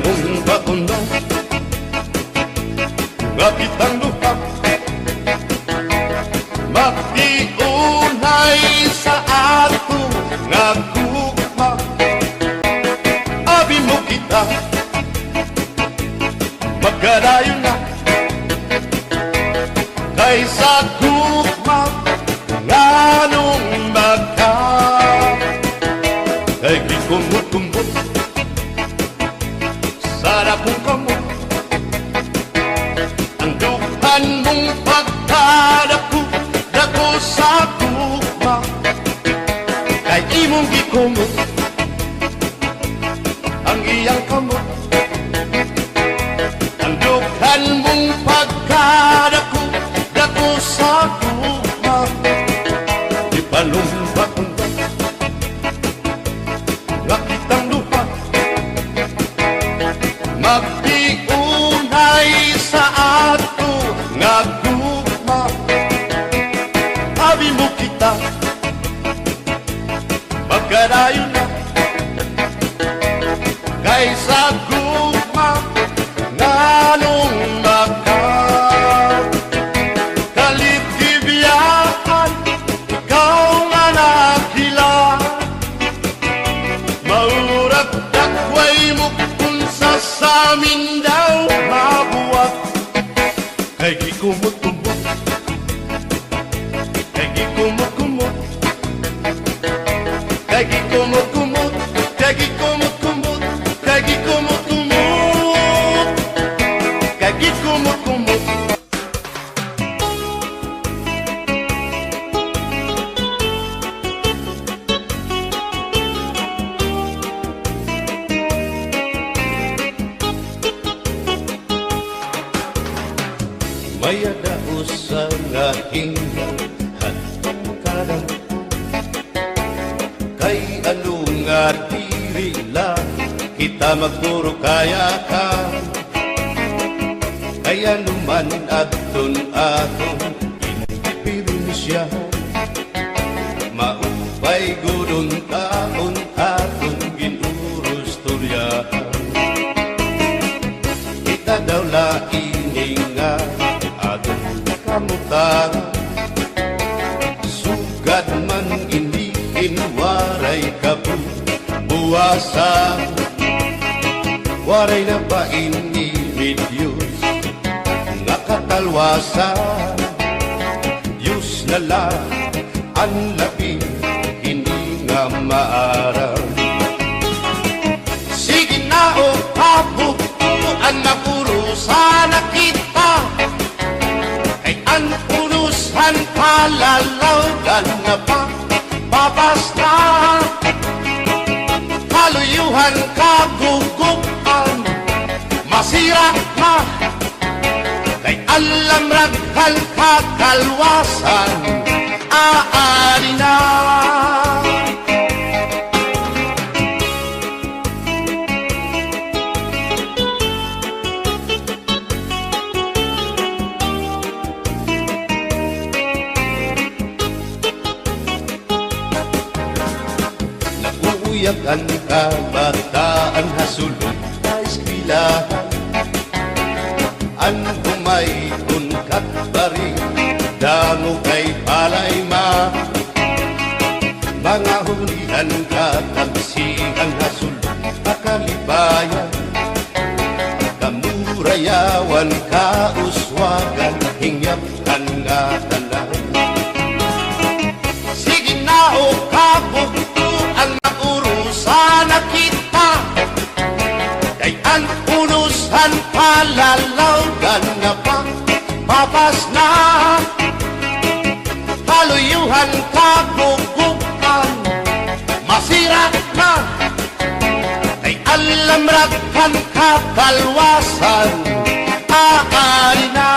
panumbaon na nga kitang duha magtiunay sa ato nga gugma. Abi mo kita magkadayon na kaysa gugma nganong magka kay gikumot-kumot sarap mong kamot ang duhan mong pagkadako dako sa gugma kay imong gikumot ang iyang kamot ang duhan mong pagkadako dako sa gugma ipalumpak nga kitang duha magtiunay sa ato nga gugma. Abi mo kita magkadayon na kaysa gugma nganong magka kalibgibiyahan ikaw nga nakila maurag dakway mo kung sa amin daw mabuwag kay gikumot-kumot kay gikumot-kumot kay gikumot-kumot kay gikumot-kumot kay gikumot-kumot kay gikumot-kumot. Maya daos sa aking hatong kadang kay ano nga diri lang kita magturo kaya ka kaya naman aton atong inipirin siya maupay gudon taon aton ginurus turyahan kita daw laing nga kamutan sugad man iniin waray kabuwasan waray na ba ini Diyos nga katalwasan Diyos na lang ang labi hindi nga maaraw. Sige na o kabukuan na puro sana kita ang urusan palalawgan na pa babasta kaluyuhan kagugupan masira na kay alam raghal kakalwasan aari na. Ang kabataan hasulong na eskwelahan ang humayton katbari dango kay palayma mga hulihan katamsihan hasulong nakalibayan kamurayawan kauswagan hingyapkan nga tanan. Sige na o kabuk sana kita kay ang unusan palalawgan na pa papas na kaluyuhan kagugupan masira na kay alam raghal kakalwasan aari na.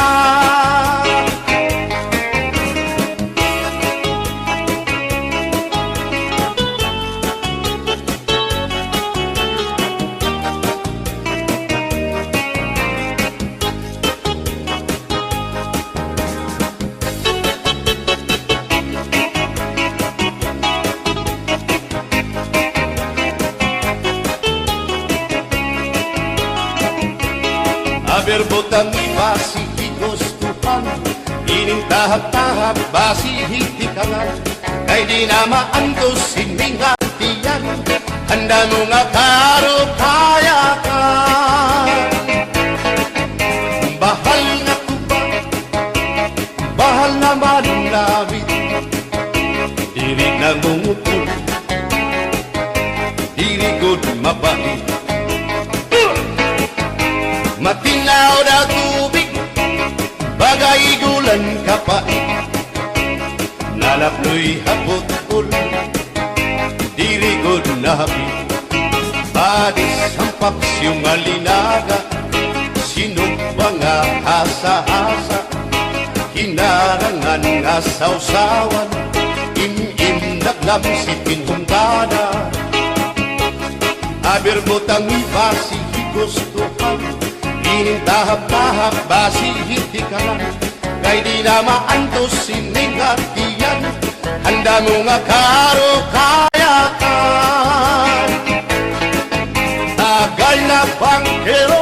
Aber butang ibasi higustuhan, inintahap-tahap basi hitikalan, kay di na maantos sining hatiyan, handa mo nga karo kaya ka. Bahal na tuba, bahal naman namin, diri na mungutol, diri good mabait. Matinaw na tubig, bagay gulan kapait, nalapnoy hapot-ul, diri good nahapit. Badis ang paksyong alinaga, sinugba nga hasa-hasa, hinarangan nga sausawan, im-im naglamsitin humdada. Aber butang ibasi higustuhan, inintahap-tahap basi hitikalan, kay di na maantos sining hatiyan, handa mo nga karo kaya ka. Tagay na bangkero,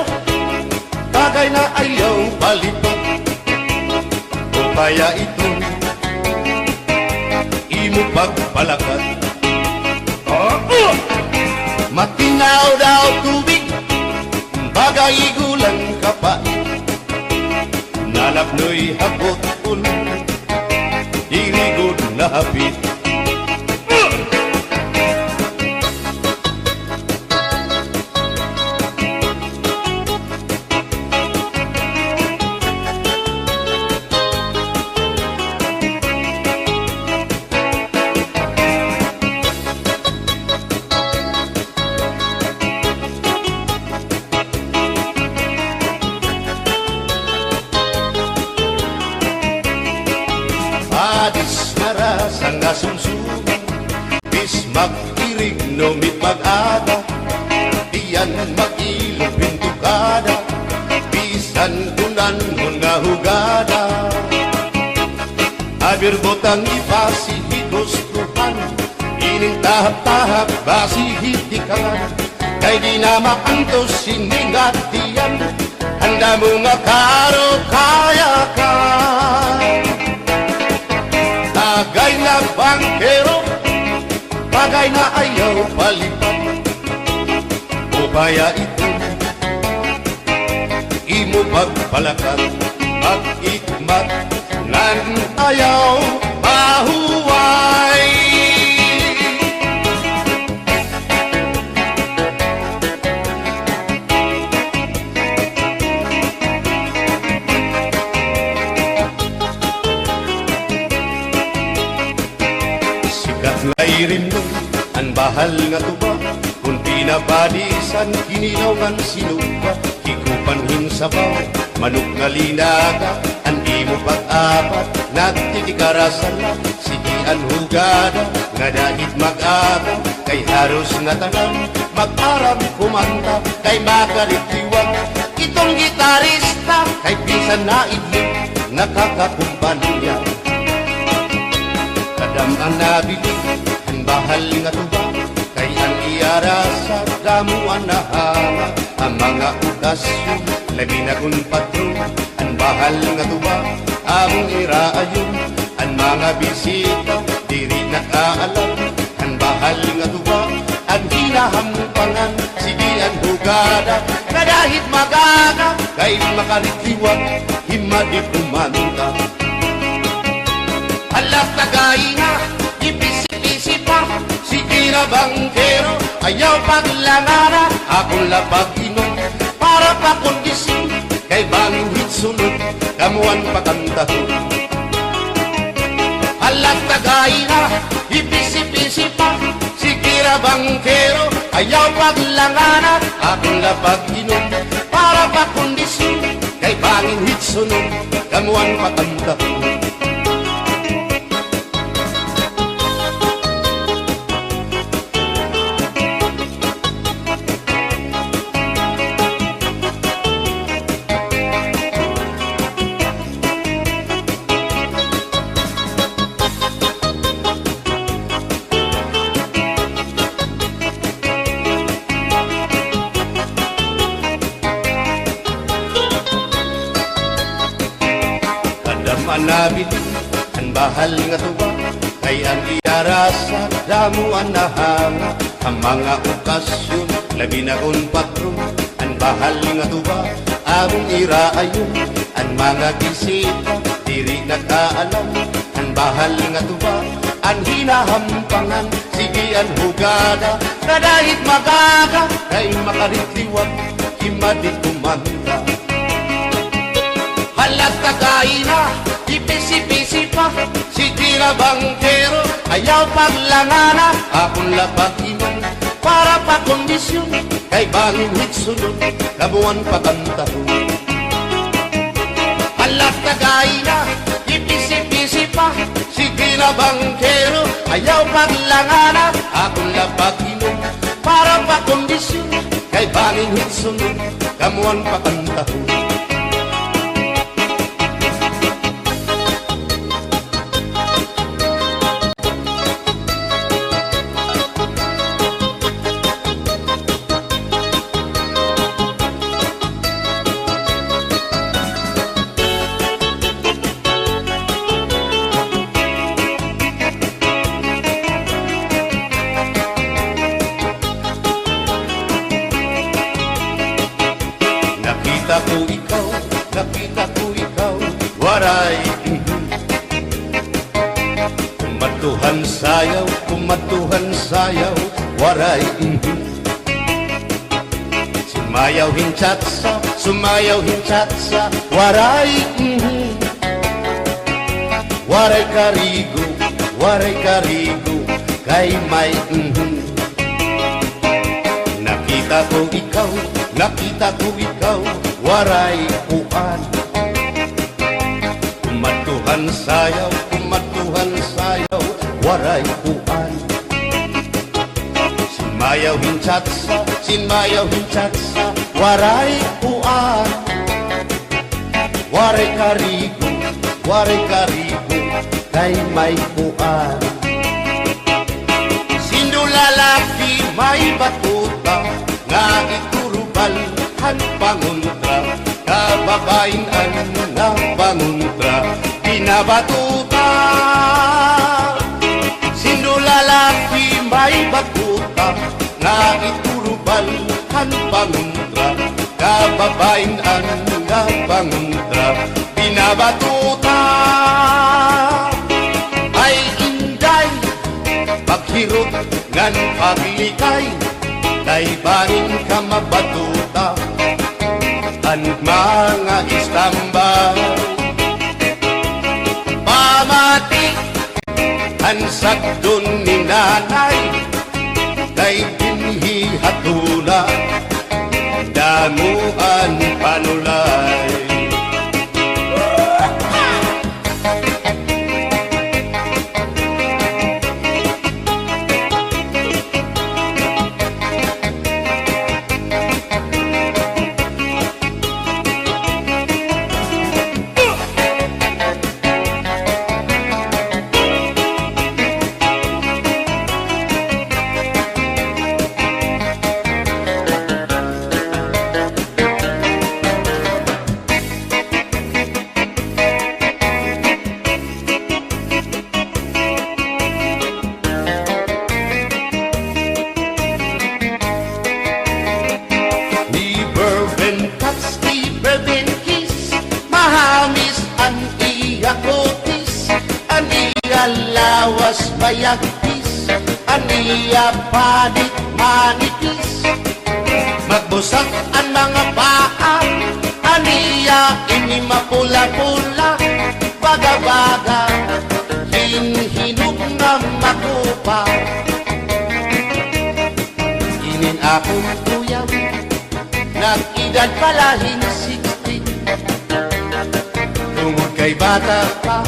tagay na ayaw palipad, upaya ito imo pagpalakad. Matinaw daw tubig, bagay gulang kapait, nalapnoy hapot-ul, diri good nahapit. Adis narasa nga sumsuman, bis mag-irig no mit mag-ada, diyan mag-ilong pintukada, bisan kunan nga hugada. Aber botang ibasi higustuhan, inintahap-tahap basi hitikalan, kay di na maantos sining hatiyan, handa mo nga karo kaya ka. Tagay na bangkero, bagay na ayaw palipad, upaya ito imo pagpalakad, pag-ikmat ngan ayaw mahuway. Ngayrin mo, ang bahal nga tuba, kung pinabadisan, kinilawan sinuba, hikupan hinsabaw, manok nga linaga, ang imo pag-apat, nagtitikarasan, sigian hugada, nga dahit mag-aga, kay haros nga tanang, mag-aram kumanta, kay makalitiwag, itong gitarista, kay pisan na idlip, nakakakumpanya. Kadam ang nabili, ang bahal nga tuba, kay ang iarasa, damuan na hanga, ang mga okasyon, labi na kung patron, ang bahal nga tuba, among iraayon, ang mga bisita, diri nakaalam, ang bahal nga tuba, ang hinahampangan, sige ang hugada, kadahit magaga, kay makalitiwag, himadi kumanta. Alas tagay nga, ipisi-pisi pa, sige na bangkero, ayaw paglangara, akong lapag-inom, para pa kondisyon, kay bangwit sunod, kamuan pakantahon. Alas tagay nga, ipisi-pisi pa, sige na bangkero, ayaw paglangara, akong lapag-inom, para pa kondisyon, kay bangwit sunod, kamuan pakantahon. manabilin ang bahal nga tuba, kay ang iarasa damo ang nahanga. Ang mga okasyon labi na kon patron, ang bahal nga tuba among iraayon. Ang mga bisita diri nagkaalam, ang bahal nga tuba ang hinahampangan. Sige ang hugada na dahit magaga, kay makaritliwag himadi kumanda. Halat kakaina, ipisi-pisi pa, sige na bangkero, ayaw paglangana. Akong labag iman para pa kondisyon, kay bangin hitsunod, kabuan pa kantahon. Halat kakaina, ipisi-pisi pa, sige na bangkero, ayaw paglangana. Akong labag iman para pa kondisyon, kay bangin hitsunod, kabuan pa kantahon. Nakita ko ikaw, waray. Kumatuhan sayaw, waray. Sumayaw hinchatsa, waray. Waray karigo, kay may. Nakita ko ikaw, waray uan. Kumatuhan sayaw, waray uan. Sinmayaw hinchatsa, waray uan. Waray karigo, kay may uan. Sindulalaki may batuta, nga iturubalhan panguntra. Kababayan na panguntra, pinabatuta. Sindulalaki may batuta, nga iturubalhan panguntra. Kababayan na panguntra, pinabatuta. Ay inday, paghirot ngan paglikay, kay banin ka mabatuta. Ang mga istambay pamati, ang sagdon ni nanay, kay binhi hatula, damuan panulay. Lawas bayagpis, aniya panit manipis. Magbusak ang mga paa, aniya ini mapula-pula. Baga-baga, hinhinog na makupa. Inin akong kuyaw, nag-edad palahin 60. Tungod kay bata pa,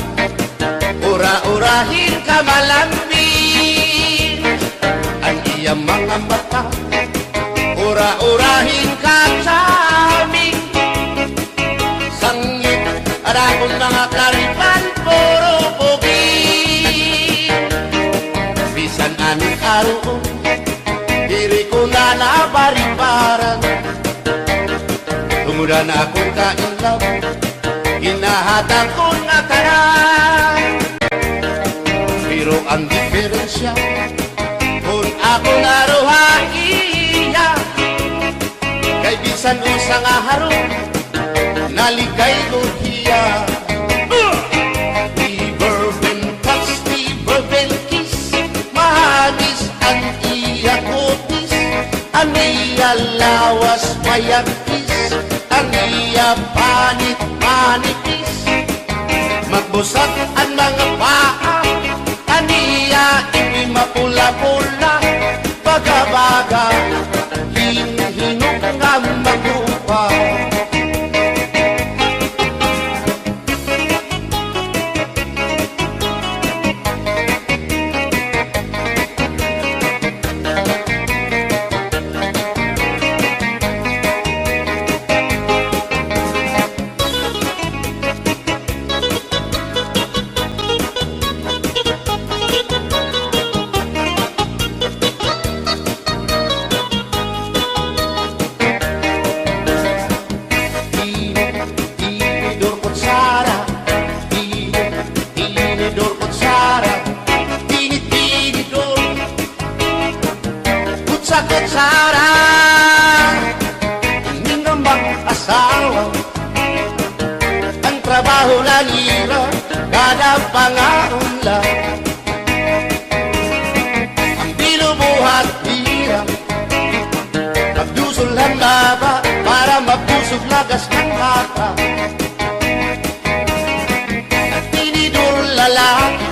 ura-urahin ka malambing. Ang iyang mga mata, ura-urahin ka charming. Sangit at akong mga karipan, puro pugi. Bisan anong karoon, diri ko na nabaribaran. Tumudan akong kainlaw, Ginahata ko na tanan, pero ang diferensya kung ako naruhaiya, kay bisan usa nga harong naligay ko hiya. Never been touch, never been kiss, mahagis ang iya kutis, ang iya lawas mayagkis, ang iya panit manipis, magbusat ang mga paa, ang iya imi mapula-pula, baga-baga hinihinok nga magupa. Kutsara, hindi na mag-asawa, ang trabaho na nila, kada pangaunla, ang binubuhat nila, magdusol ang laba, para mabusog lagas ng hata, at tinidor lalaki,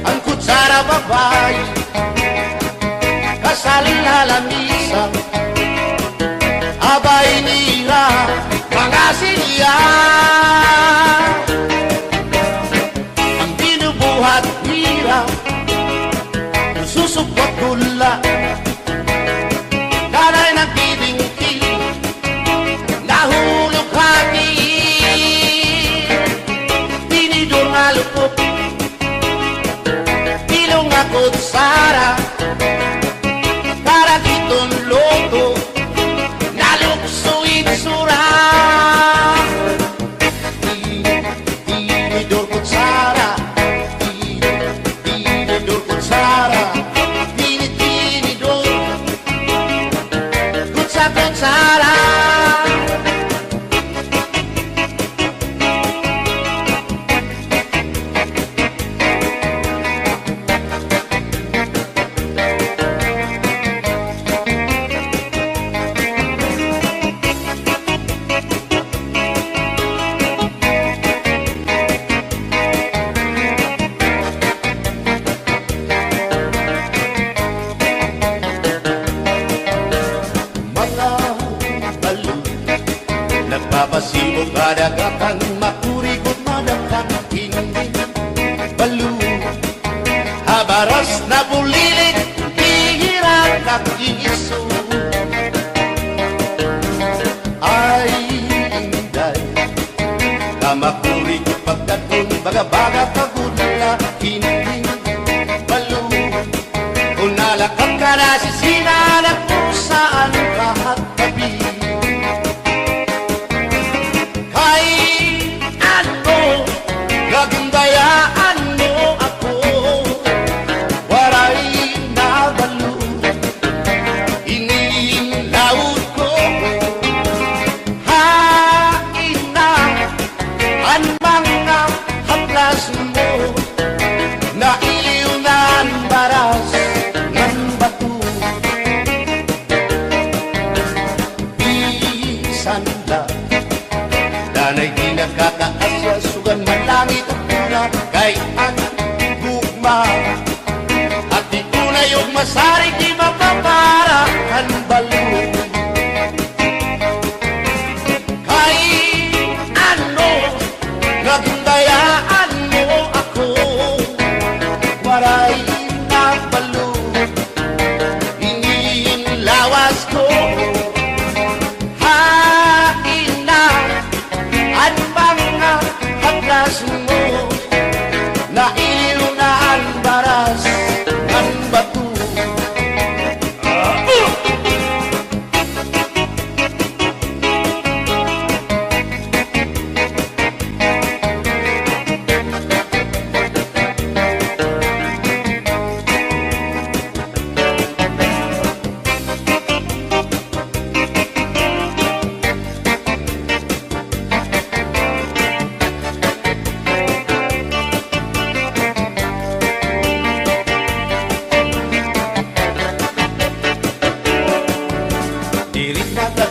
ang kutsara babae, kasaling halamisa, abay nila mga silya, ang binubuhat nila, susupot gula, kanay nagbibingki, nahulog hati, tinidor nga lupot, ilong nga kutsara, para kitong loto, naluksuin sura. Tinidor kutsara, tinidor kutsara, tinidor kutsara. Nagpapasibog kadagatan, makurikot madagtan, hindi balo. Habaras na bulilit, hihirap nakikiso. Ay, inday, kamakurikot pagkatun, baga-baga pagula, hindi balo. Kung nalakap ka na sisinanak mo saan kahat tabi, gagundayaan mo ako, waray na balo, inilaot ko, hain na ang mga haplas mo, nailiw na ang baras ng bato, bisan na danay di nagkakaasya, sugan man langit at tuna, kay ang gugma, at di tunay yung masari, di mapapara ang balo. Kay ano, nagundayaan mo ako, waray na balo, inilawas ko, hain na ang mga haplas mo, nailiw na ang baras ng bato.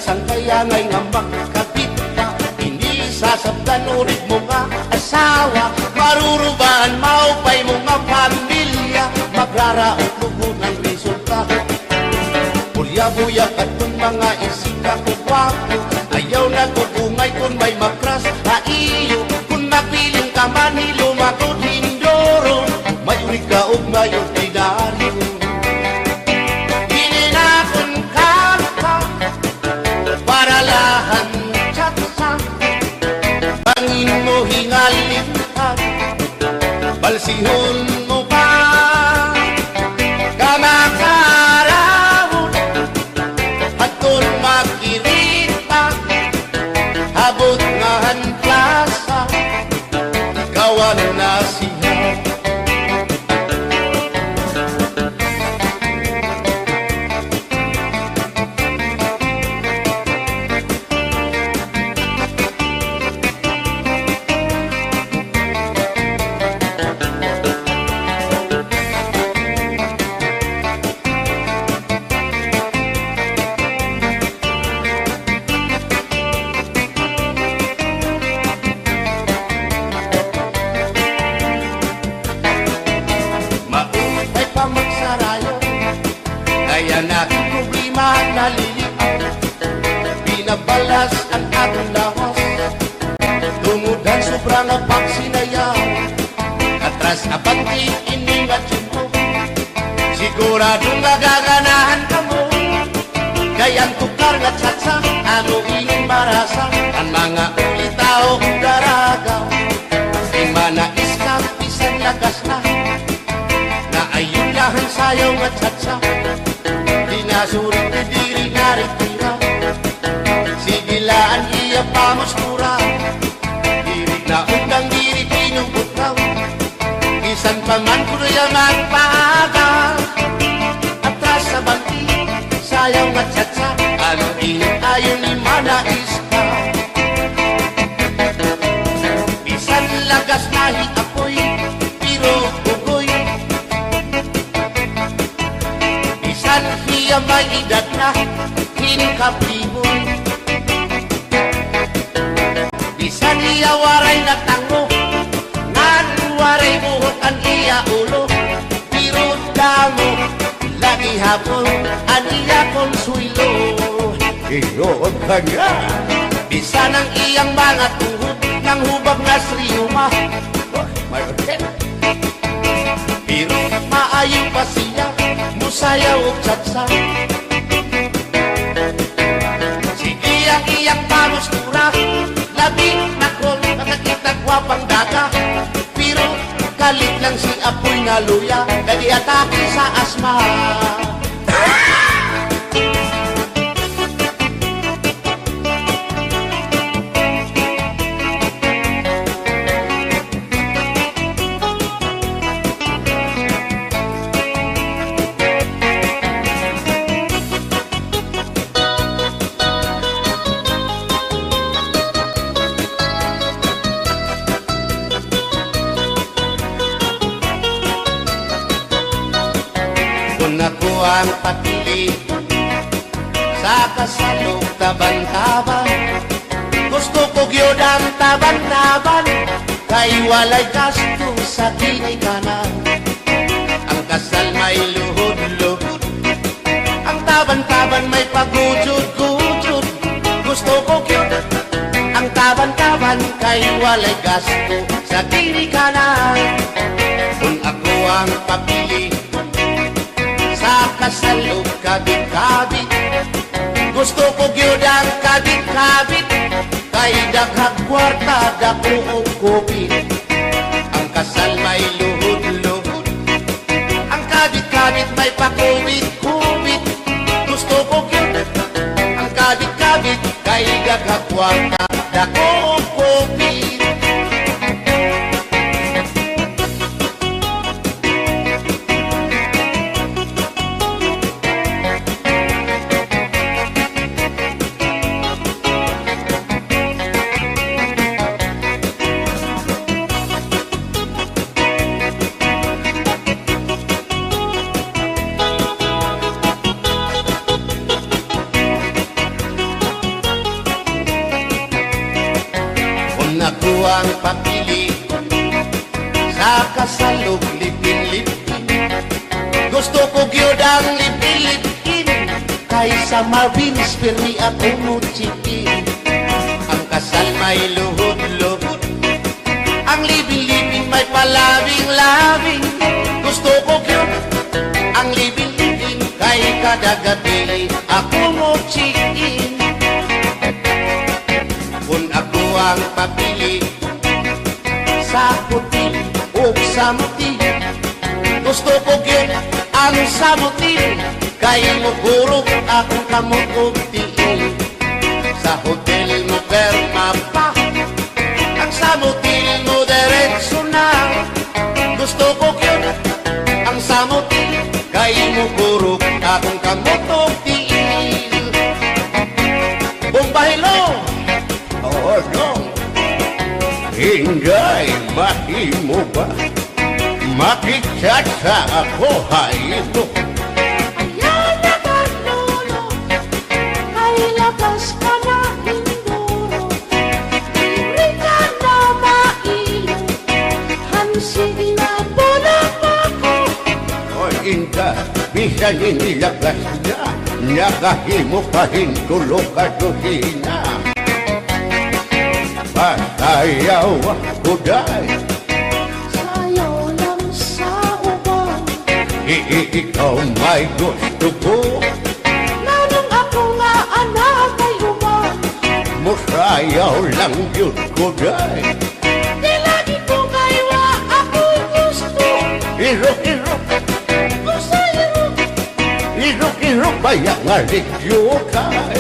nagsangkayangay nga makakapit ka. Hindi sasabtan ulit mo nga asawa, marurubaan maupay mo nga pamilya, magraraot lubog ng resulta. Bulya-buya ka kung mga isika ko wapo, ayaw na kukungay kung may makras haiyo. Kung napiling ka man hilumakot hindoro, mayunig ka o mayong tinaryo. Hininakon ka para lahan tsatsa, bangin mo hingalintan, balsihon mo pa kamakarahon, hatun makirita, habot ngahan plasa, kawan na siya. Kaya na problema naliliit, binabalas ang aking lawas, tumudan sobrang pagsinaya, atras abanti iningat mo, siguradong nagaganahan ka mo, kayang tukar nga tsatsa, ano ining marasa, ang mga ulitao daragaw, di manais ka pisan lagas na ayun lahan sayaw nga tsatsa, dinasurit ni diri naritira, sigilaan iya pamustura, diri na undang diri pinungkutaw, isan paman ko na magpaga, atras sa bangki, sayaw nga tsatsa, ano init ayon ni manais ka. Isan lagas nahi apoy, pero ugoy, isan hiya may edad na hinkapliboy, isan hiya waray na tango, ngan waray buhot ang iya ulo, pero damo lagi hapon ang iya konsuelo. Iyon ka nga, bisan ang iyang mga tuhod ng hubag na sriyuma, may hotel, pero maayo pa siya, musayaw o tsatsa. Sige ang iyang pamustura, labi na kol, nakakita gwapang daga, pero kalit lang si apoy na luya, kadi atake sa asma. Kung ako ang patili sa kasalog taban-taban, gusto ko gyud ang taban-taban, kay walay gasto sa kinikanan. Ang kasal may luhod-luhod, ang taban-taban may pagujud-gujud, gusto ko gyud ang taban-taban, kay walay gasto sa kinikanan. Kung ako ang papili sa kasalog kabit-kabit, gusto ko gyud ang kabit-kabit, kay daghang kwarta dako og kupit. Ang kasal may luhod-luhod, ang kabit-kabit may pakubit-kubit, gusto ko gyud ang kabit-kabit, kay daghang kwarta dako og kupit. ang papili sa kasalog lipin-lipin. Gusto ko gyud ang lipin-lipin kaysa Marvin's Permi at Umuchikin. Ang kasal may luhod-luhod, ang libing-libing may palabing-labing. Gusto ko gyud ang libing-libing kay kada gabi ako mo chikin. Kung ako ang papili sa puti o samuti, gusto ko gyud ang samuti kay mugurog akong kamot og tiil. Sa hotel mo perma pa, ang samuti mo diretso na. Gusto ko gyud ang samuti kay mugurog akong kamot og tiil. Bumbahilo! Oh no! Hinday mahimo ba makichat sa ako haylo? Ayaw na kanulo, ay labas ka na induro. Libre ka na mailo, hansig na bulang ako. O inda, bisan inilabas na, nakahimo pa hintulog ka dohina. Pasayaw ako dahi, Sayaw lang sa uban, ikaw may gusto ko. nanong ako nga anak ay uban. Musayaw lang yun ko dahi. Di lagi ko kaywa ako'y gusto. Iro-iro, Usayo, iro-iro, bayan nga ligyo kay.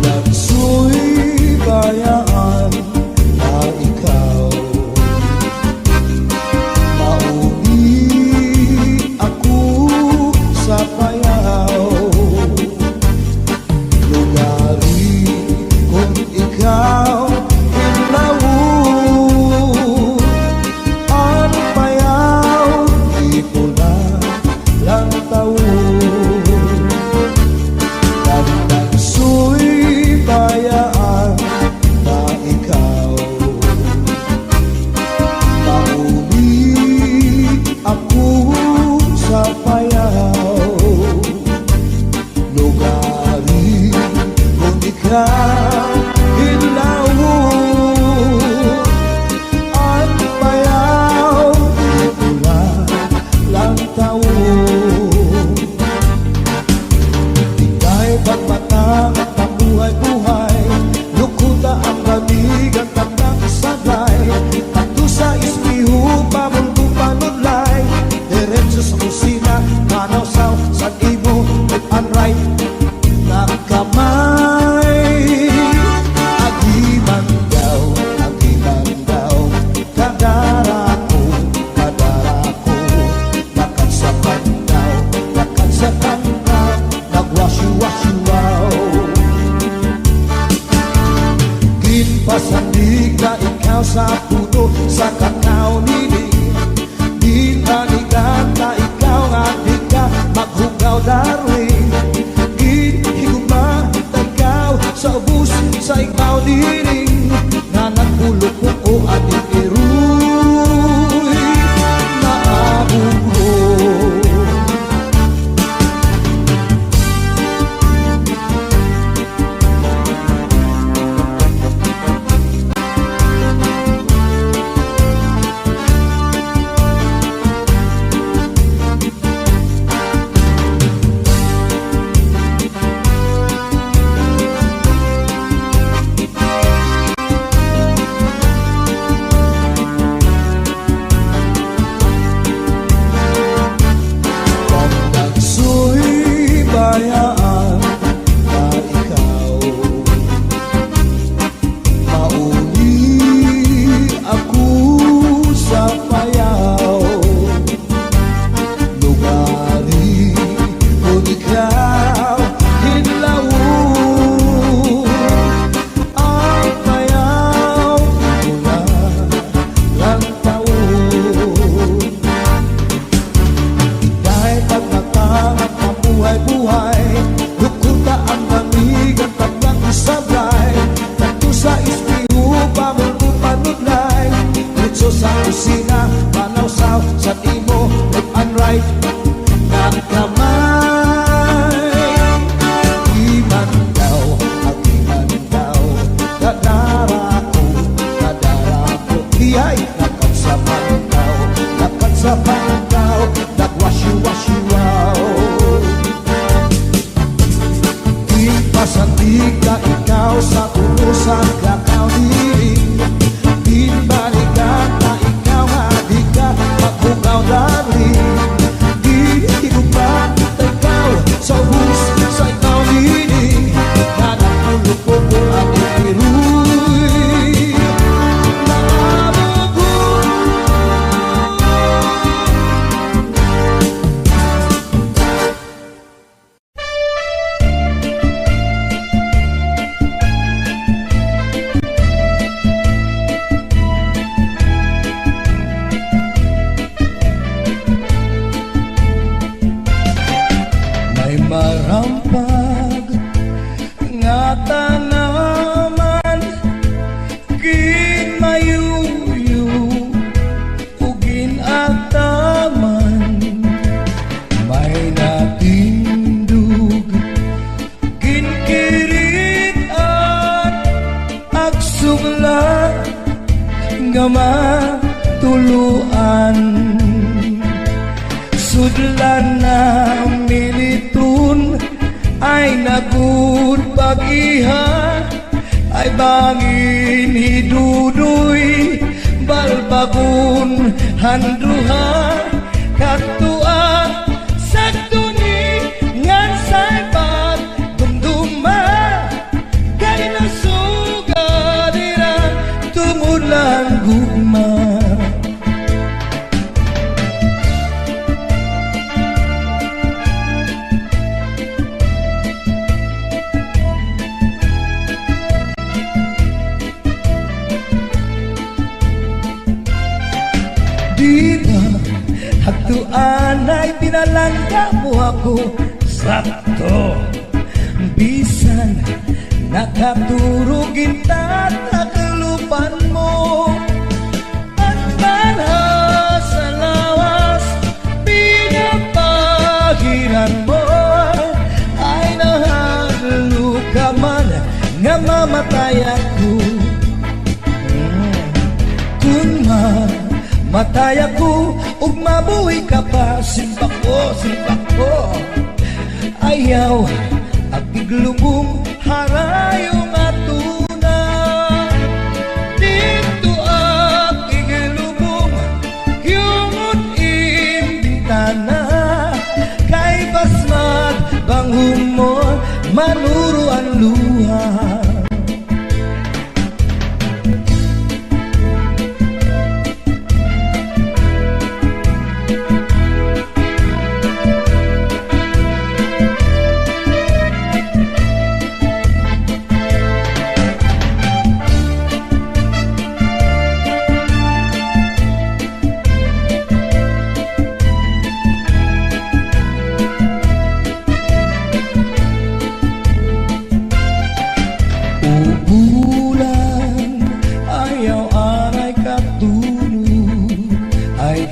Nagsu'y bayaan na ikaw, mauni ako sa payaw. Lugari kung ikaw hinawon, ang payaw di ko na lang tawon. Nagsu'y bayaan na ikaw, mauni ako sa payaw. Lugari kung ikaw hinawon, ang payaw di ko na lang tawon. Tingay pagmatang at pabuhay-buhay, lukuda ang lamig ang takang sablay. Pagto sa ispiho, pamulto panulay, diretso sa kusina, manaw-saw sa ibo, nag-unright na kamay. Agiman daw, kadara ko, lakad sa pandaw, nagwasyu-wasyu-waw. Ginpasandig na ikaw sa puno, sa kakao nining. Ginanigan na ikaw nga di ka maghugaw, darling. Ginhigugma na ikaw sa ubus, sa ikaw nining. Na nagulog ko ating iruy na abugo. sumla nga matuluan sudlan na militun ay nagud pag-iha ay bangin hidudoy balbagun handruha katua sakto ni ngan saypat dumduma kay nasugadira tumulang gugma. Diba, hagtuan ay pinalangga mo ako sakto. Bisan, nakaturugin tataklupan mo. At para sa lawas, pinapahiran mo. Ay nahalo ka man, nga mamatay ako. Kung matay ako, ug mabuhay ka pa, simpak ko. Ayaw, at iglubong harayong atuna. Dito at iglubong, yungot imbitana. Kay basmat, banghum mo, manuro ang luha.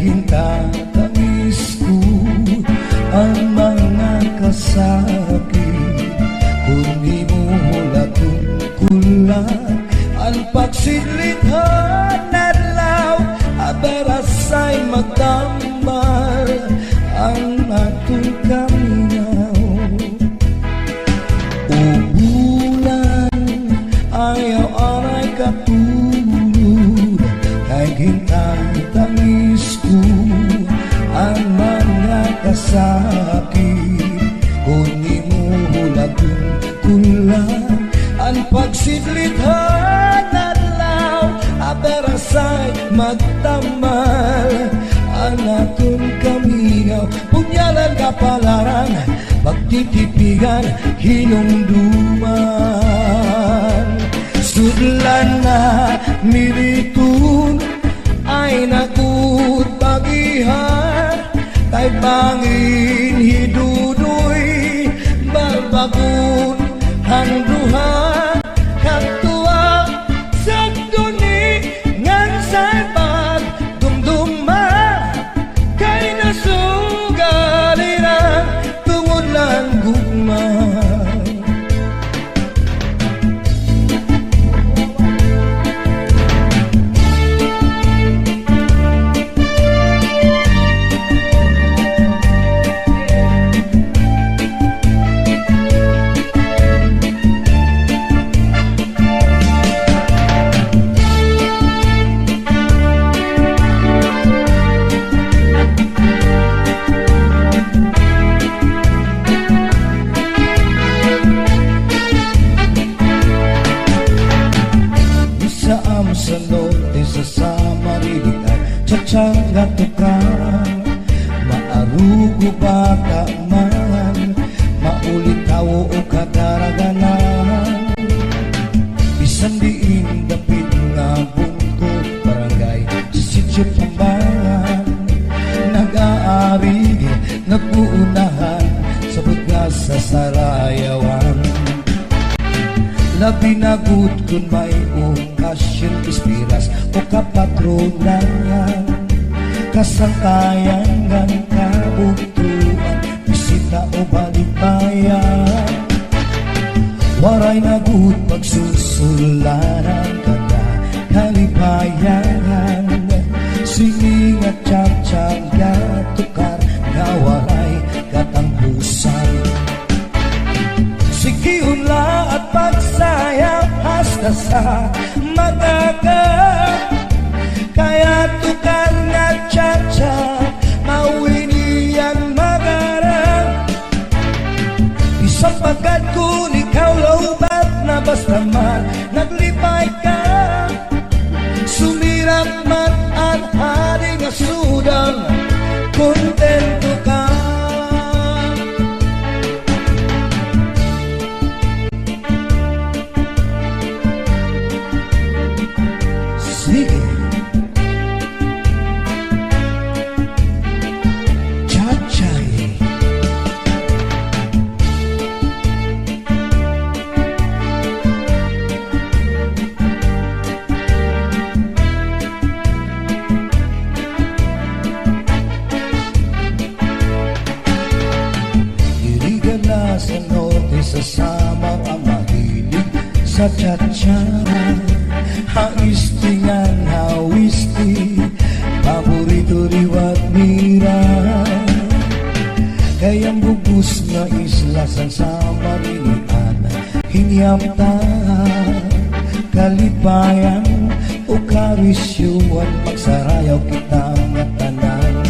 Hintatangis ko ang mga kasakit kung di mo latungkulan ang pagsilithan adlaw aberasay magtambal ang atong kaminaw. O bulan ayaw aray katulog kay hintatangis ang mga kasakit kung di mo latungkulan ang pagsidlithan adlaw aberasay magtamal ang atong kaminaw. Punyalan kapalaran pagtitipigan hinumduman sudlan na militun ay nakut pag-iha kay bangin hidudoy balbagun handruha katua sakto ni ngan saypat dumduma kay nasugalira tungod lang gugma. Sa norte sa Marilitan Tsatsanga tukang maarugo baka man maulitaw o kadaraganan bisan diin dapit nga bungkod barangay sa sityo Pambangan nag-aari nag-uunahan sa bugas sa Sarayawan labi na good kung may okasyon ispiras o kapatronayan kasangkayan ng kabugtuan bisita o balibayan waray na good pagsusulanan kalipayangan siningat cacang gatukar ngawaray katampusan sikiunla at pagsayang hasta sa magaga kaya tukar nga cacang mawinian magarang isang pagkat kun ikaw lawbat na basta man naglipay ka sumirang man ang hari nga sudang kontento ka sige Chachay sa norte sa samang ang mahilig sa tsatsara haistingan hawisti paborito riwat mira kayang bubus na isla sa samarinian hinyam ta kalipayan o karisyuan magsarayaw kitang tanan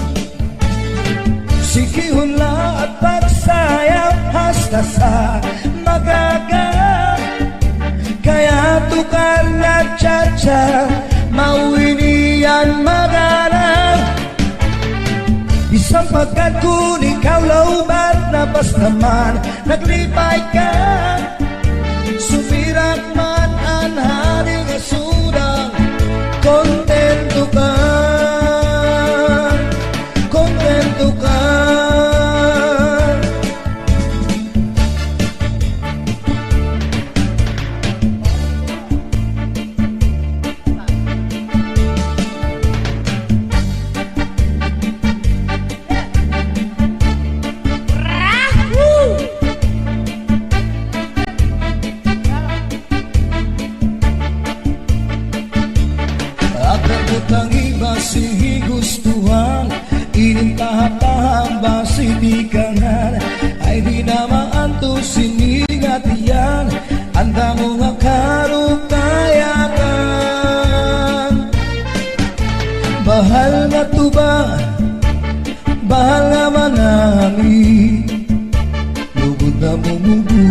sikihunla at pagsayang hasta sa magaga kaya tukar na tsatsang mawinian magarang isang pagkat kun ikaw lawbat na basta man naglipay ka sumirak man ang hari nga sudang kontento ka kontento ka ang iba si gustuhan inintahap-tahap ba si dikangan ay di naman to sinigat yan anda mo nga karukayakan bahal nga tuba bahal nga manami lugod na mumubu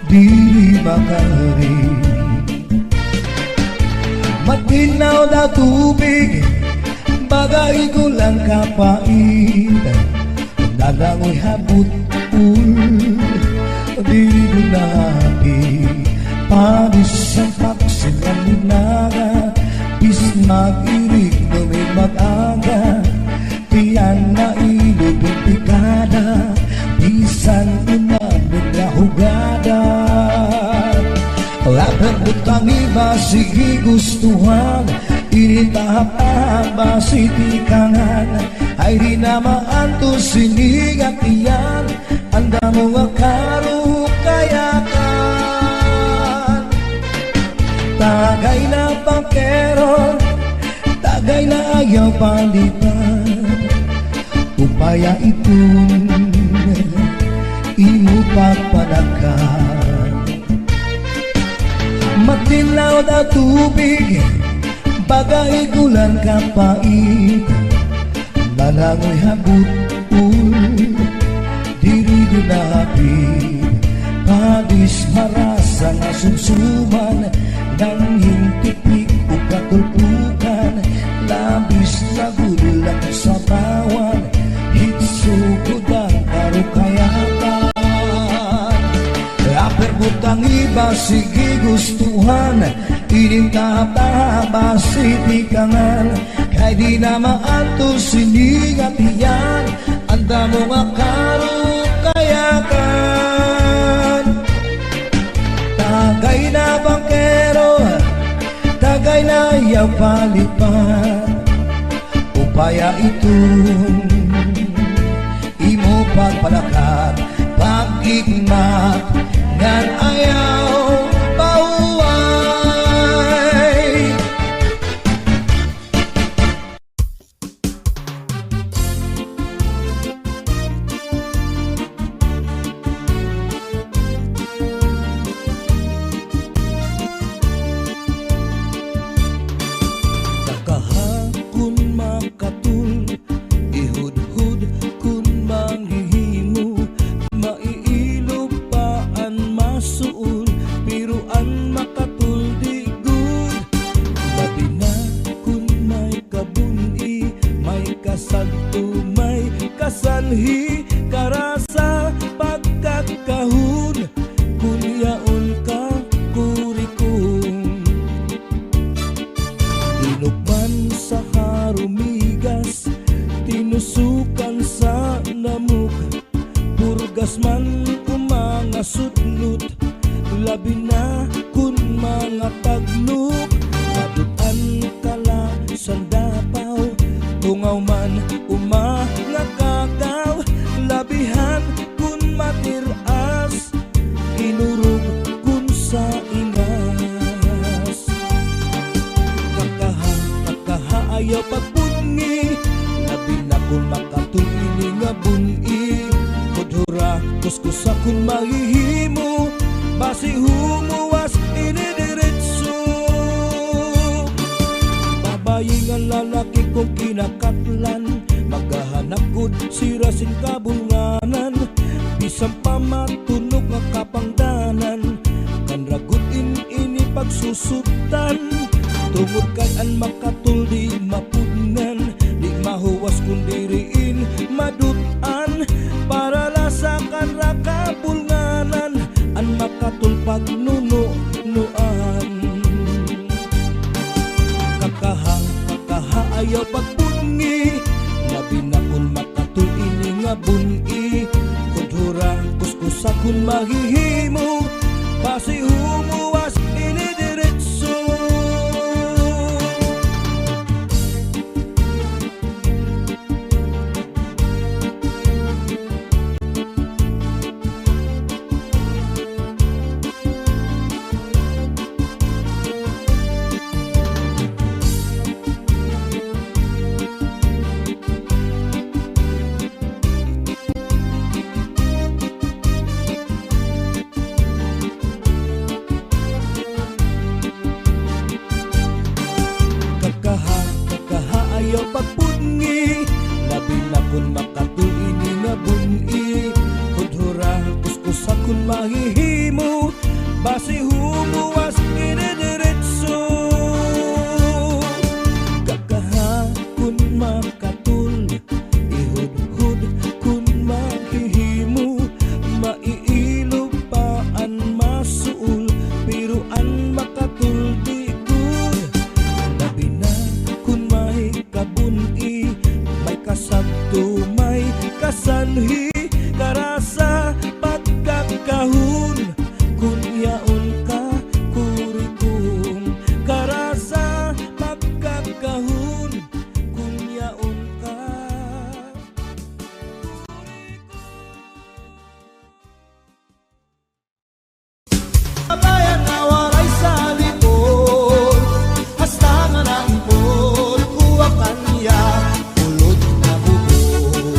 dili makari matinaw na tubig bagay ko lang kapait nalangoy habut-ul di ko nabi panis ang paksin ang linaga bis mag-irig lumig mag-aga tiyan na ilubing pikada bisan umabig na hugada lapang butang iba sige gustuhan initahap-tahap ba si tikangan ay di naman to sinigat iyan anda mo nga karukayakan tagay na pangkeron tagay na ayaw palitan upaya itun imo pagpanakan matinaw na tubig bagay gulan kapait nalangoy habut-ul diri gunapit padis marasa nga sumsuman nang hintipik o katulpukan labis na gulang sa bawan hitsugod ang karukayakan aperbutang iba sige gustuhan inintahap-tahap ba si tikangan kay di naman to sinigat iyan anda mo nga karukayakan tagay na bangkero tagay na yaw palipan upaya itun imo pagpalakat pag-igmat ngan ayaw pauway ayaw pagpungi, labi na kung makatul ini nga buni. Kudura kuskus akong mahihimo, basi humuwas inidiretso. Babayi nga lalaki kong kinakatlan, maghahanap gud sirasin kabulnganan, bisang pamatunog nga kapangdanan, kan ragut ini pagsusuptan. Tungod kay an makatul di mapudnan, di mahuwas kundiriin madutan, para lasakan rakabulnganan, an makatul pagnunuan. Kakaha ayaw pagpungi, labi na kung makatul ini nga buni. Kudura kuskus akong mahihimo, basi humuwas inidiretso. Ayaw pagpungi, labi na kung makatul ini nga buni. Kudura kuskus akong mahihimo, basi humuwas inidiretso. Kakaha kun makatul, ihud-hud kun mahihimo, maiilog paan masuul, pero an makatul di good. Labi na kabuni, may kasabto, may kasanhi, karasa pagkakahun, kunyaon ka kurikum, karasa pagkakahun, kunyaon ka bayan na walay sa likod, hasta nga naipon kuwakan niya ulod na bubog.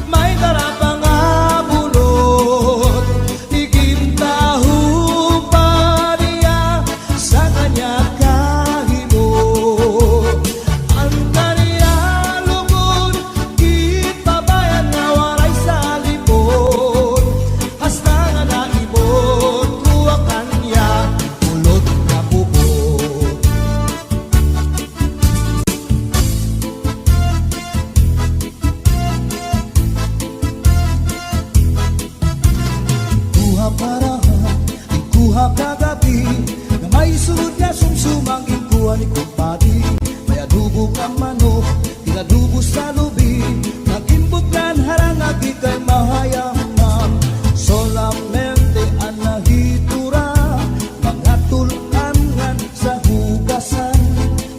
May darapa nga bulot, igintahu pa niya sa kanya kahimo. Ang kanya lugod, ipabayan na waray sa lipod, hasta nga naibot kuwakan niya ulod na bubog. Kuha parahan, ikuha kagabi, na may sunod niya sumsumang ikuha ni kumpadi. May adubo kang manok, tinadubo sa lubi, nagimbutlan harangagi kay mahayamam. Solamente ang nahitura, mga tulangan sa hugasan,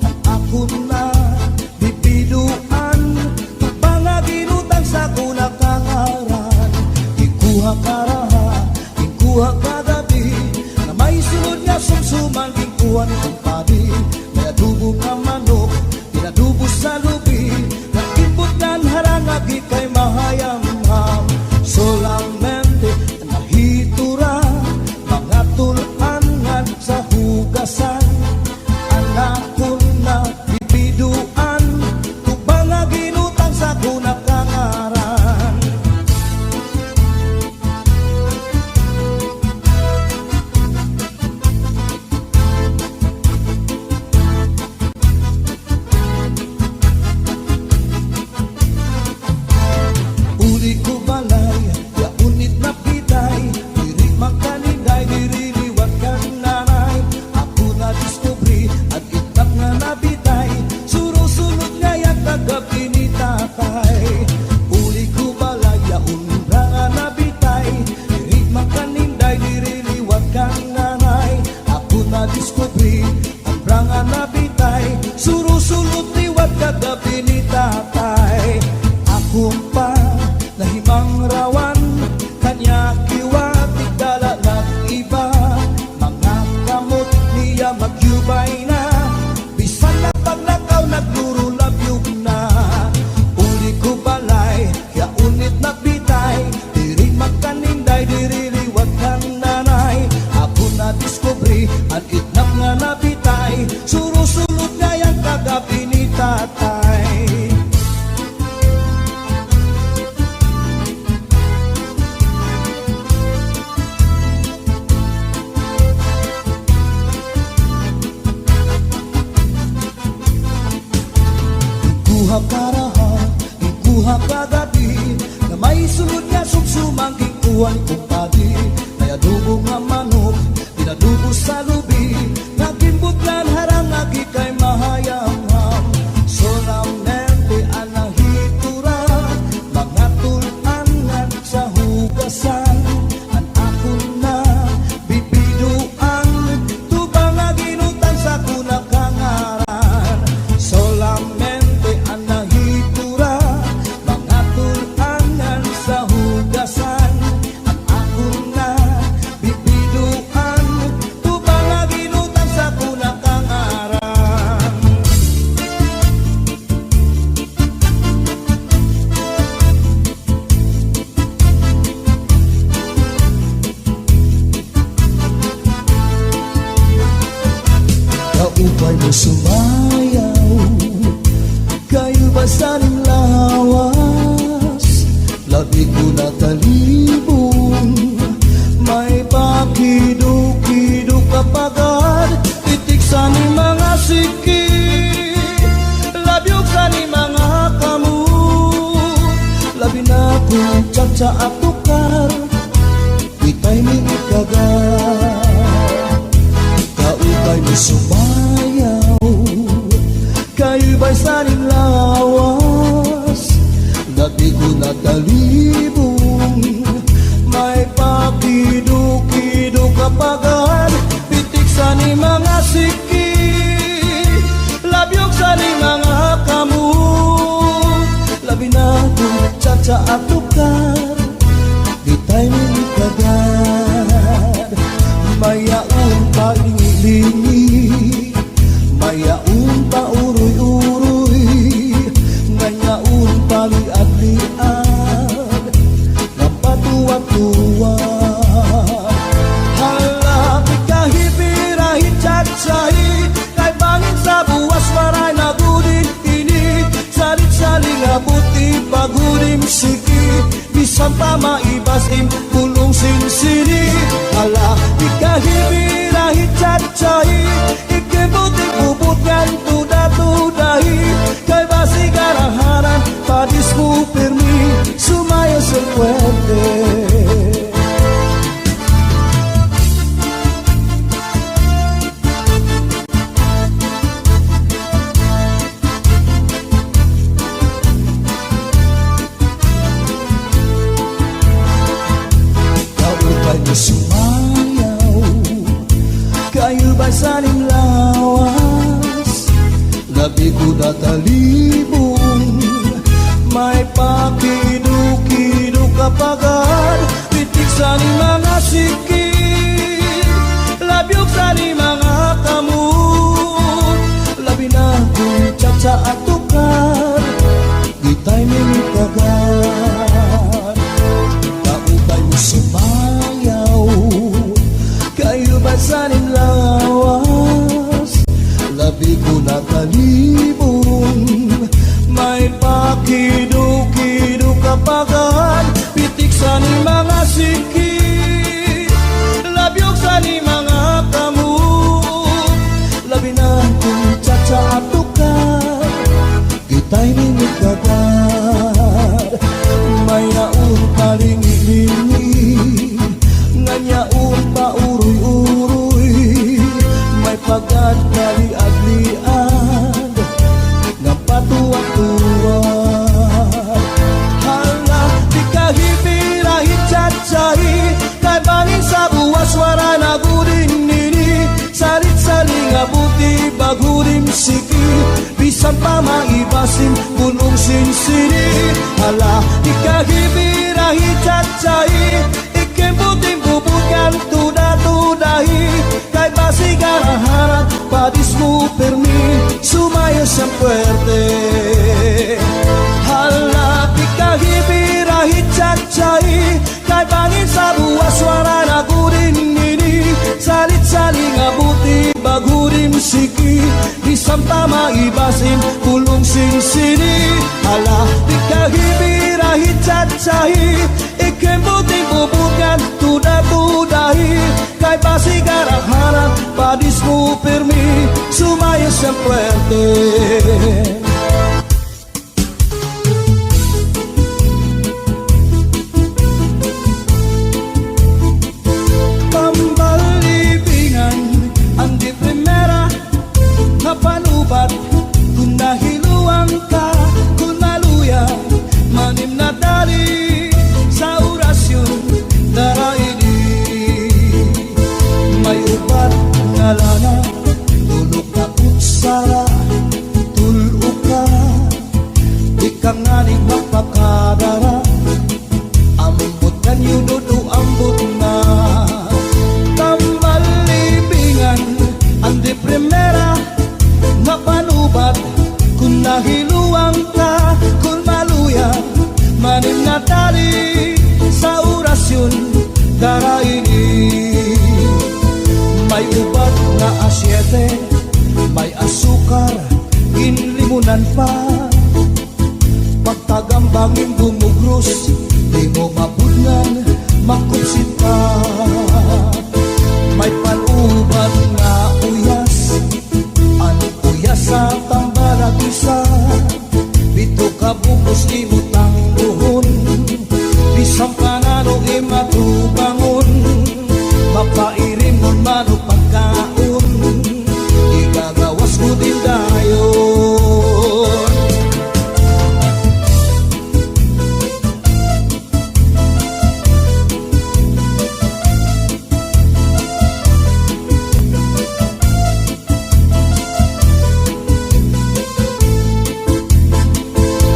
ang ako na bibiduan, mga ginutang sa kunakangaran. Ikuha karaha, ikuha kagabi, na may sunod nga sumsumang ikuha ni kumpadi. May adubo kang manok, tinadubo sa lubi, nagimbutlan harangagi kay mahayamam. Solamente ang nahitura, mga tulangan sa hugasan, anak ko na bibiduan, tubang nga ginutang sa kunakangaran. Uli ko balay, ya unit na pitay, diri magkaninday, diri liwat kang nanay. Ako na diskubri at itak nga nabitay, surusunod nga yung kagabi ni tatay. Uli ko balay, ya unit nga nabitay, diri magkaninday, diri liwat kang nanay. Ako na diskubri at branga nabitay, surusunod liwat kagabi ni tatay. Akong pa nahimang rawan, kanya kiwatik dala ng iba, mga makaraha ikuha kagadi na may sulod nga sumsumangking kuhan kumpadi na adobo nga manok tinadubo sa lubi nagimbutlan harang agi kay mahayam-ham solamente anahitura mga tulangan sa hugasan an akon na bibiduan tubang nga ginutan sa kunakangaran solamente anahitura mga tulangan sa hugasan an akon na bibiduan tubang nga ginutan sa kunakangaran. Kaupay mo sumayaw, kayo ba sa ning lawas? Labi ko na talibong, may pakido-kido kapagad, itik sa ni mga siki, labyog sa ni mga kamu, labi na kong tsa at tukar, itay minit kagad. Kaupay mo sumayaw, kayo ba'y saning lawas? Labi ko na talibong, may pakido-kido kapagad, pitik sa ni mga siki, labyog sa ni mga kamu, labi na kong tsa at tukar, itay minit kagad. Mayaon pa lingi-lingi, mayaon pa uroy-uroy, ngayaon pa liad-liad, napatuwa-tuwa. Halapit kahipirahit chat-sahi, kay bangin sa buwas maray na gudin ini, salit-saling abuti pagudim siki, bisan pa maibasim pulong sinsini. Hala, ikahibirahi chat-chahi, ikibuting bubutkan tuda-tudahi, kay basi garaharan, padis mo pirmi, sumaya sa puwede. Sumayaw, kayo ba saning lawas? Labi ko na talibong, may pakido-kido kapagad, pitik sa ni mga siki, labyog sa ni mga kamu, labi na kong tsa at tukar, itay minit kagad. Kaupay mo sumayaw, kayo ba saning lawas? Labi ko na talibong, may pakido-kido kapagad, pitik sa ni mga siki, labyog sa ni mga kamu, labi na kong tsa at tukar, itay minit kagad. May naun palingi-lingi, nganyaun pa uroy-uroy, may pagad kaliad-liad, napatuwa-tuwa. Hala, di kahipirahit chat-chahi, kay bangin sa buwas wara na gudin nini, salit-saling abuti bagudim siki, bisan pa maibasim punong sinsini. Hala, ikahibirahi chat-chahi, ikimbuting bubutkan tuda-tudahi, kay basi garaharan, padis mo pirmi, sumaya sa puwerte. Hala, ikahibirahi chat-chahi, kay bangin sa buwas wara na gudin nini, salit-saling abuti bagudim siki, bisan pa maibasim pulong sinsini. Hala, ikahibirahi chat-chahi, ikimbuting bubutkan tuda-tudahi, kay basi garaharan, padis mo pirmi, sumaya sa puwerte. daraini. May ubat nga asyete, may asukar, inlimunan pa. Pagtagambangin bumugros, di mo mabudnan, makupsit ka. May panubat nga uyas, an uyas sa tambalag isa. Bito ka bukos imutang buhon, bisang panano imatubangon. Mapairim mo mano pagkaon, igagawas mo din dayon.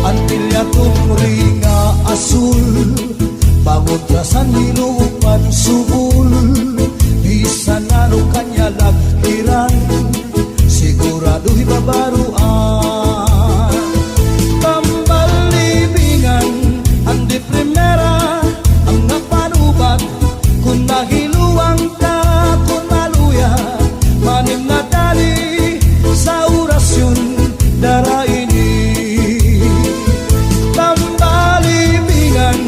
Antilya tumuri nga asul, bangot rasan hinuupan subul. Bisa naro kanya lagkiran, siguradu'y babaruan. Tambal libingan, ang di primera, ang napanubat. Kung nahiluang ka, kung maluya, manim na dali sa orasyon daraini. Tambal libingan,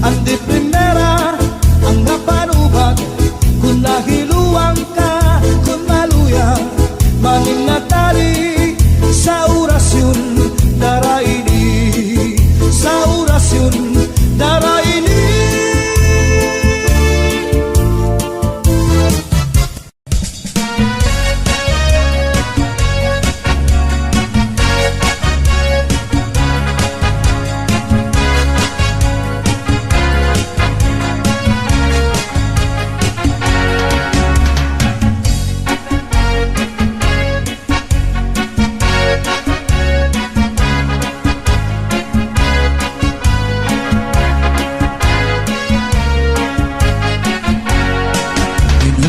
ang di primera, ang napanubat. Kung nahiluang ka, kung maluya, maning natali sa orasyon daraini, sa orasyon daraini.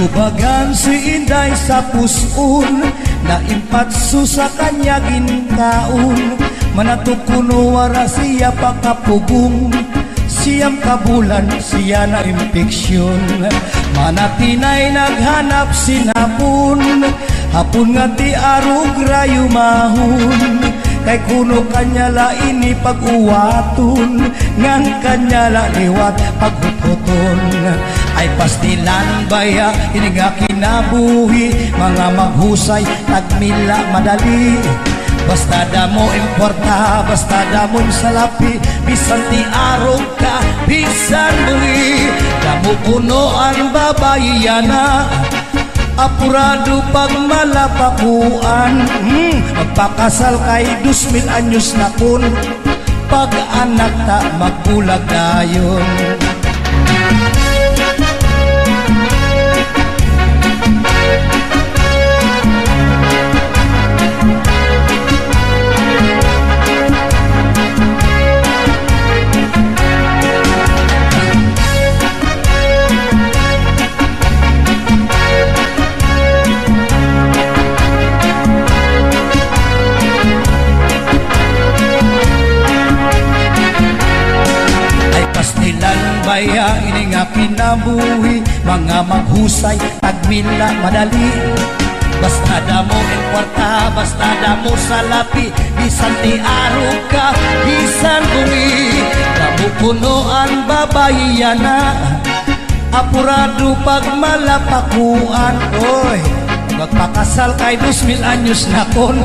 Hubagan si Inday sa pusun, naimpatso sa kanya ginkaon. Manatukuno wara siya pakapugong, siyam kabulan siya na impeksyon. Manatinay naghanap sinapon, hapon nga ti arog rayo mahon. Kay kuno kanya la ini pag-uwaton, ngang kanya la liwat paghutoton. Ay pastilan baya, ini nga kinabuhi, mga maghusay, tagmila madali. Basta damo importa, basta damo salapi, bisan ti arog ka, bisan buhi. Damo punoan babayana, apurado pag malapakuan. Magpakasal kay 2,000 anyos na kun, pag anak ta magbulag dayon. Baya ini nga kinabuhi, mga maghusay, tagmila madali. Basta damo ang kwarta, basta damo salapi, bisan ti arog ka, bisan bungi. Damo punoan babayana, apurado pag malapakuan. Oy, magpakasal kay 2,000 anyos na kon,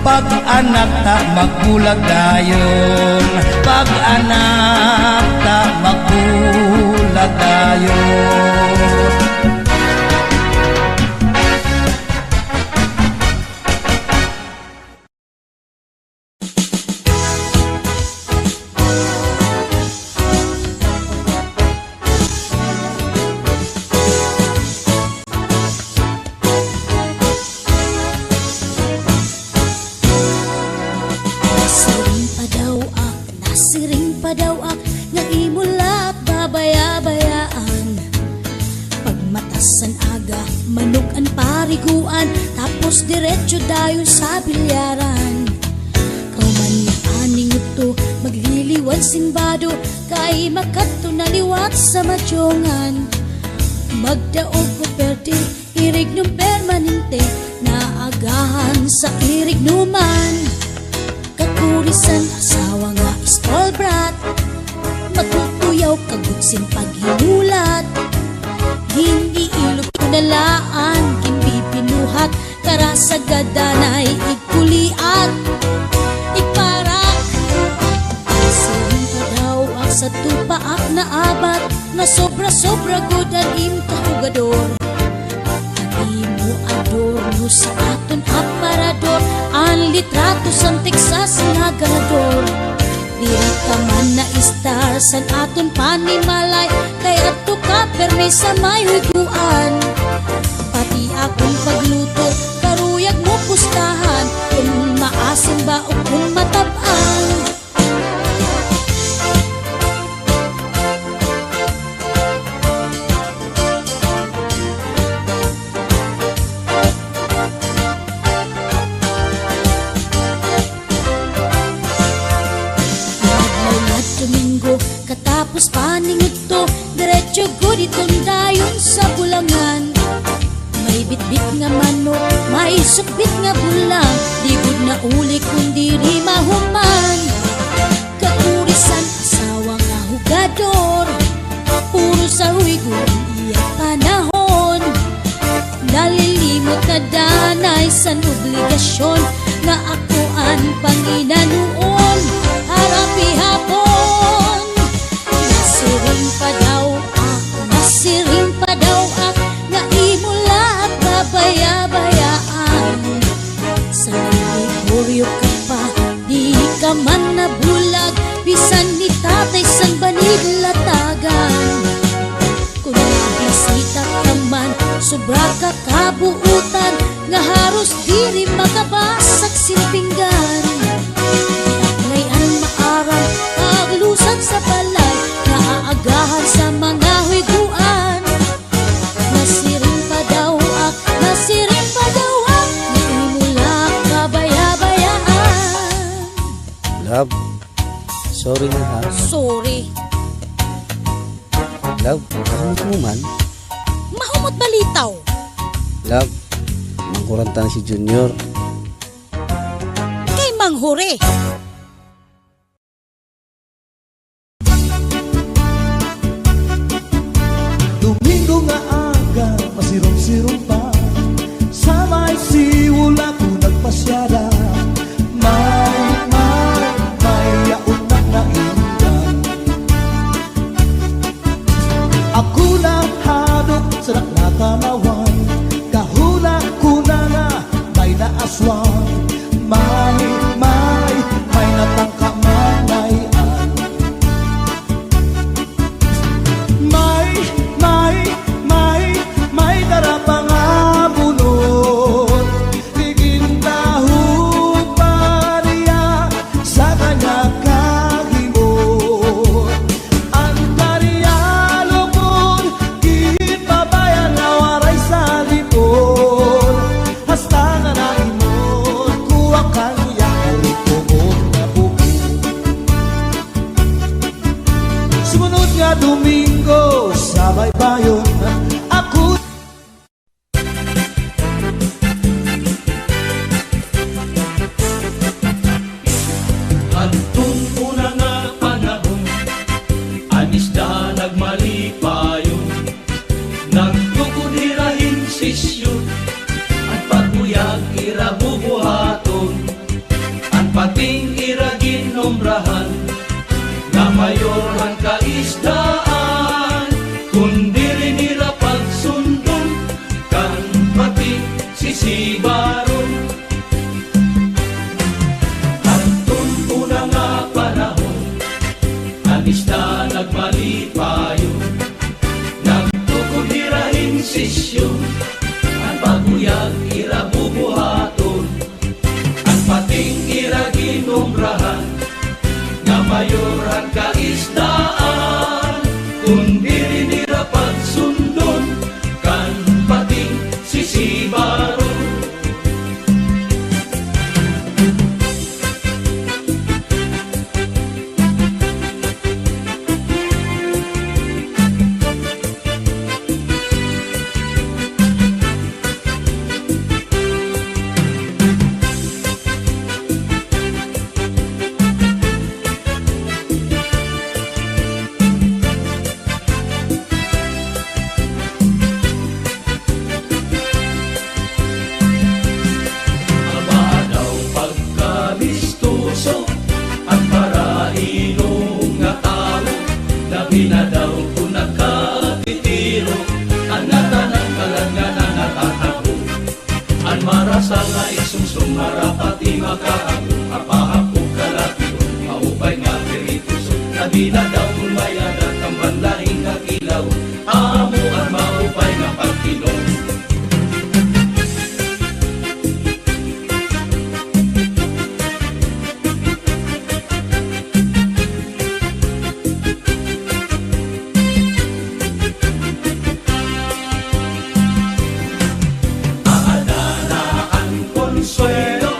pag anak ta magbulag dayon, pag anak ta magbulag dayon. Nasiring pa daw ak nga imula babaya-bayaan. Pagmatasan aga, manok ang pariguan, tapos diretso dayon sa bilyaran. Kauman nga aning ito, magliliwan simbado, kay makadto na liwat sa matyongan. magdaog ko perde, irig nung permanente, naagahan sa irig numan. Kakurisan asawa nga istolbrat, matutuyaw kagutsin paghinulat. Hindi ilog kunalaan, kimbibinuhat, karasagadana ikuliat. Iparak, siling pa daw ang sa tupaak na abat, na sobra-sobra god ang imkahugador. Imo adorno sa aton aparador, ang litrato sang Texas nga ganador. Diri ka man na star san aton panimalay, kay ato ka permi sa may huguan. Pati akong pagluto, karuyag mo pustahan, kung maasim ba o kung matabang. Katapos paningot to, diretso gud itong dayon sa bulangan. May bitbit nga manok, may sukbit nga bulang, di gud na uli kundi di mahuman. Kaurisan asawa nga hugador, puro sa huigon iya panahon. Nalilimot na danay san obligasyon, nga ako ang Panginoon harapi hapon. Nasiring pa daw ak, nga imo lahat babaya-bayaan. Sa nagigoryo ka pa, di ka man nabulag, bisan ni tatay san banid latagan. Kung nabisita ka man, sobra ka kabuutan, nga haros diri makabasag silpinggan. Ngayon maarang paglusad sa balay, naaagahan sa mga higuan. Nasiring pa daw ak, naimula kabaya-bayaan. Love, sorry na ha. Sorry. Love, kamot mo man. Mahumot balitaw. Love, mangkuranta na si Junior. Kay Manghuri. Domingo nga aga, masirong-sirong pa, sa may siwul ako nagpasyada. May yaon na naindan. Ako na hadok sa nakatanawan, kahula ko na nga may naaswang. May natangka manayan. May darapang abunod, tigintahu pa niya sa kanya kahimod. Ang kanya lupon, kipabayan na waray sa lipon. Hasta nga naimod, kuha kanya alipumod na bukid. Sumunod nga Domingo, sa baybayon, ako Antong una nga panahon, anis na nagmalipayon, nagtukudirahin sisyo, at paguyag irabubuhaton, at pating iraginombrahan, na mayoran kaisdaan, kundi rin ira pagsundon, kan pating sisibaron. Antong una nga panahon, anis na nagmalipayon, nagtukudirahin sisyo, at paguyag irabubuhaton, at pating iraginombrahan, na mayoran kaisdaan, kundi rin ira pagsundon, kan pating sisibaron. marapati makaago apahapo kalatiyon maupay nga pirituso labi na daw kumayada kang bandahing kakilaw amo ang maupay nga pagkinom. Konsuelo,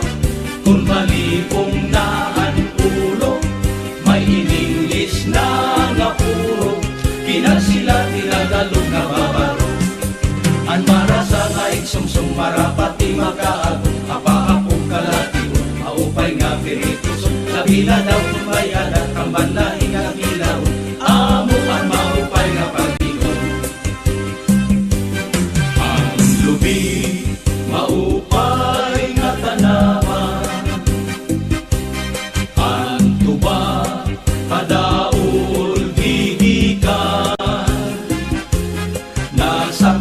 kung malipong na ang ulo, may ininglis na nga puro, kinasila tinagalog na babaro. Ang marasa nga iksumsum marapati makaago, apa-apong kalatiyon, maupay nga pirituso, labila daw kumayada, kang banlahing ang ilaw, amo ang maupay nga pagtingon. Ang lubi, maupay nga tanaman, ang tuba padaol gigikan, nasa